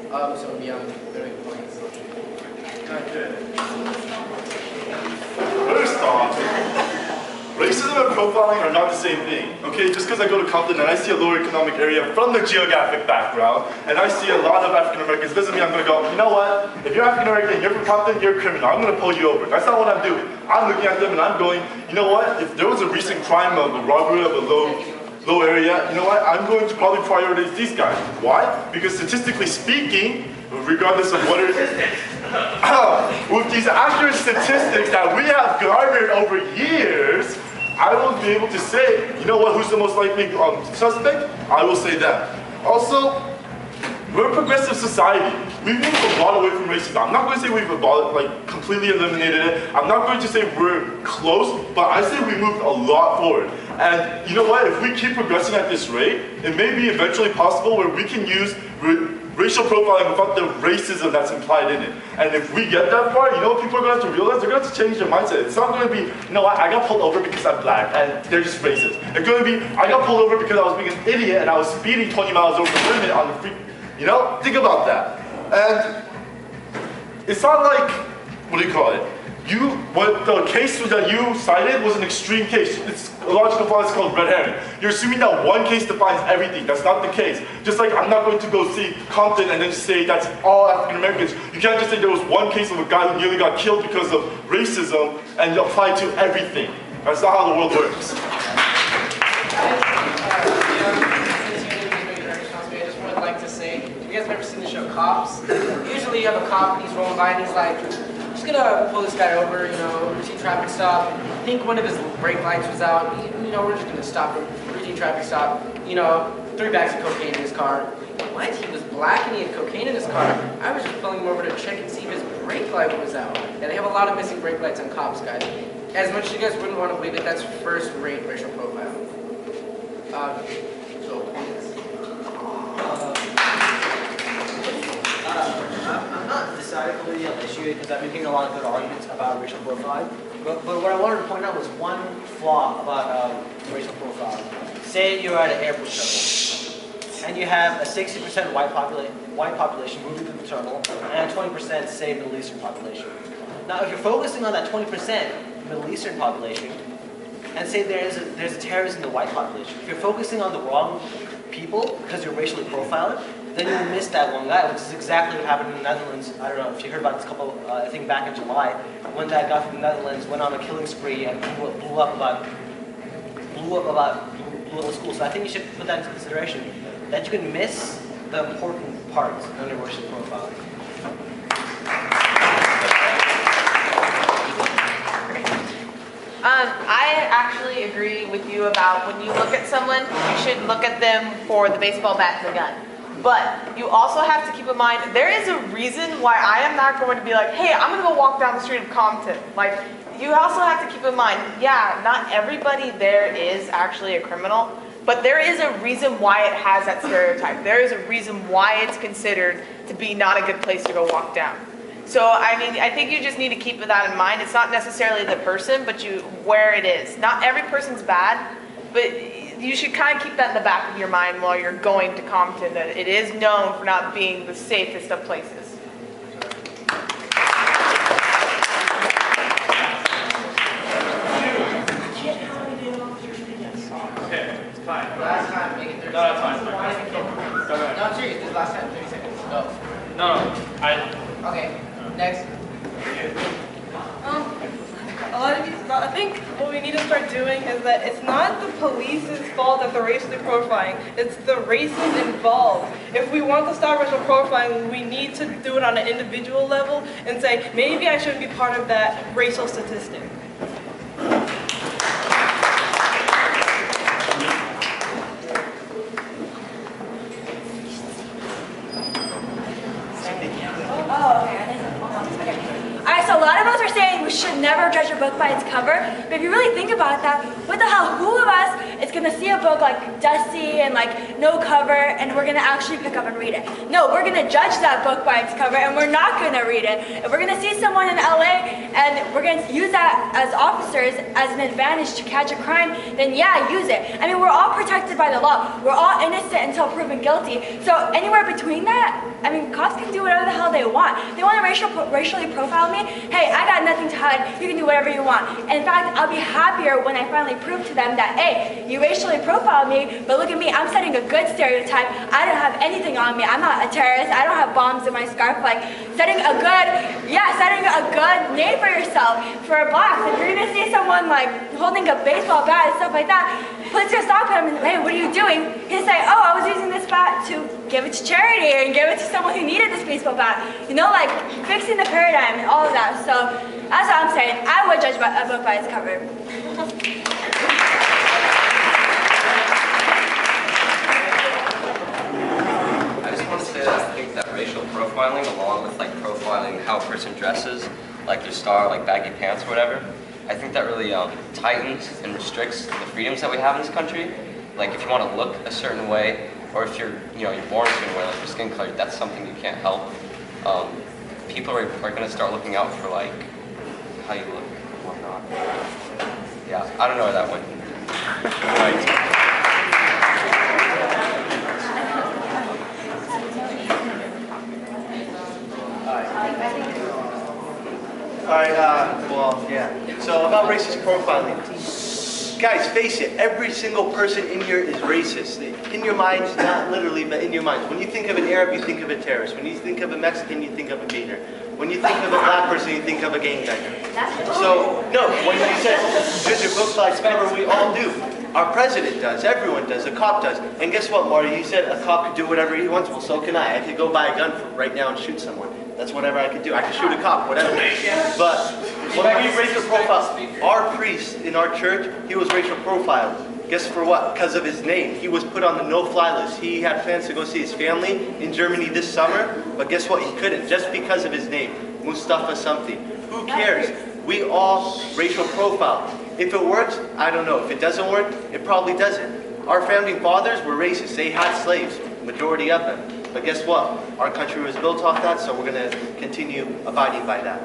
So yeah, I'm gonna make points. Okay. First off, racism and profiling are not the same thing. Okay, just because I go to Compton and I see a lower economic area from the geographic background, and I see a lot of African Americans, doesn't mean I'm going to go, you know what? If you're African American, you're from Compton, you're a criminal. I'm going to pull you over. That's not what I'm doing. I'm looking at them and I'm going, you know what? If there was a recent crime of a robbery of a low area, you know what? I'm going to probably prioritize these guys. Why? Because statistically speaking, regardless of what it is, with these accurate statistics that we have garnered over years, I will be able to say, you know what, who's the most likely suspect? I will say that. Also, we're a progressive society. We've moved a lot away from racism. I'm not going to say we've completely eliminated it. I'm not going to say we're close, but I say we moved a lot forward. And you know what, if we keep progressing at this rate, it may be eventually possible where we can use racial profiling without the racism that's implied in it. And if we get that far, you know what people are going to have to realize? They're going to have to change their mindset. It's not going to be, you know what, I got pulled over because I'm black and they're just racist. It's going to be, I got pulled over because I was being an idiot and I was speeding 20 miles over the limit on the free, you know? Think about that. And it's not like, what do you call it? What the case that you cited was an extreme case. It's a logical fallacy called red herring. You're assuming that one case defines everything. That's not the case. Just like I'm not going to go see Compton and then just say that's all African Americans. You can't just say there was one case of a guy who nearly got killed because of racism and apply it to everything. That's not how the world works. I just would like to say, have you guys ever seen the show Cops? Usually you have a cop and he's rolling by and he's like, just gonna pull this guy over, you know, routine traffic stop. I think one of his brake lights was out. You know, we're just gonna stop him. Routine traffic stop. You know, 3 bags of cocaine in his car. What? He was black and he had cocaine in his car. I was just pulling him over to check and see if his brake light was out. Yeah, they have a lot of missing brake lights on Cops, guys. As much as you guys wouldn't want to believe it, that's first-rate racial profiling. So points. I'm not deciding completely on the issue because I've been hearing a lot of good arguments about racial profiling. But what I wanted to point out was one flaw about racial profiling. Say you're at an airport terminal, and you have a 60% white population moving through the terminal, and a 20% say Middle Eastern population. Now, if you're focusing on that 20% Middle Eastern population, and say there's a terrorist in the white population, if you're focusing on the wrong people because you're racially profiling, then you miss that one guy, which is exactly what happened in the Netherlands. I don't know if you heard about this couple, I think back in July, when that guy from the Netherlands went on a killing spree and blew up a school. So I think you should put that into consideration, that you can miss the important parts when you're racial profiling. I actually agree with you about when you look at someone, you should look at them for the baseball bat and the gun. But you also have to keep in mind, there is a reason why I am not going to be like, hey, I'm going to go walk down the street of Compton. Like, you also have to keep in mind, yeah, not everybody there is actually a criminal, but there is a reason why it has that stereotype. There is a reason why it's considered to be not a good place to go walk down. So, I mean, I think you just need to keep that in mind. It's not necessarily the person, but where it is. Not every person's bad, but you should kind of keep that in the back of your mind while you're going to Compton, that it is known for not being the safest of places. Okay, it's fine. Last time, make it 30 seconds. No, it's fine. No, I'm serious, this is last time, 30 seconds. Go. No, Okay, next. A lot of these, I think what we need to start doing is that it's not the police's fault that they're racially profiling, it's the races involved. If we want to stop racial profiling, we need to do it on an individual level and say, maybe I shouldn't be part of that racial statistic. Alright, so a lot of us are saying we should never judge a book by its cover, but if you really think about that, what the hell, who of us it's gonna see a book like dusty and like no cover, and we're gonna actually pick up and read it. No, we're gonna judge that book by its cover, and we're not gonna read it. If we're gonna see someone in LA and we're gonna use that as officers as an advantage to catch a crime, then yeah, use it. I mean, we're all protected by the law. We're all innocent until proven guilty. So anywhere between that, I mean, cops can do whatever the hell they want. They want to racially profile me. Hey, I got nothing to hide. You can do whatever you want. And in fact, I'll be happier when I finally prove to them that, hey, you racially profiled me, but look at me, I'm setting a good stereotype. I don't have anything on me. I'm not a terrorist. I don't have bombs in my scarf. Like, setting a good name for yourself for blacks. If you're gonna see someone like holding a baseball bat and stuff like that, police gonna stop him and, hey, what are you doing? He'll say, oh, I was using this bat to give it to charity and give it to someone who needed this baseball bat. You know, like fixing the paradigm and all of that. So that's what I'm saying. I would judge a book by its cover. I just want to say that I think that racial profiling, along with like profiling how a person dresses, like their style, like baggy pants or whatever, I think that really tightens and restricts the freedoms that we have in this country. Like if you want to look a certain way, or if you're born a certain way, like your skin color, that's something you can't help. People are going to start looking out for like how you look and whatnot. Yeah, I don't know where that went. Well, yeah. So about racist profiling. Guys, face it, every single person in here is racist. In your minds, not literally, but in your minds. When you think of an Arab, you think of a terrorist. When you think of a Mexican, you think of a gator. When you think of a black person, you think of a gangbanger. So, no, when you said judge a book by its cover, we all do. Our president does, everyone does, a cop does. And guess what, Marty? You said a cop could do whatever he wants. Well, so can I. I could go buy a gun right now and shoot someone. That's whatever I could do. I could shoot a cop, whatever. But when we racial profile, our priest in our church, he was racial profiled. Guess for what? Because of his name. He was put on the no-fly list. He had plans to go see his family in Germany this summer, but guess what? He couldn't, just because of his name. Mustafa something. Who cares? We all racial profile. If it works, I don't know. If it doesn't work, it probably doesn't. Our founding fathers were racist. They had slaves, majority of them. But guess what? Our country was built off that, so we're going to continue abiding by that.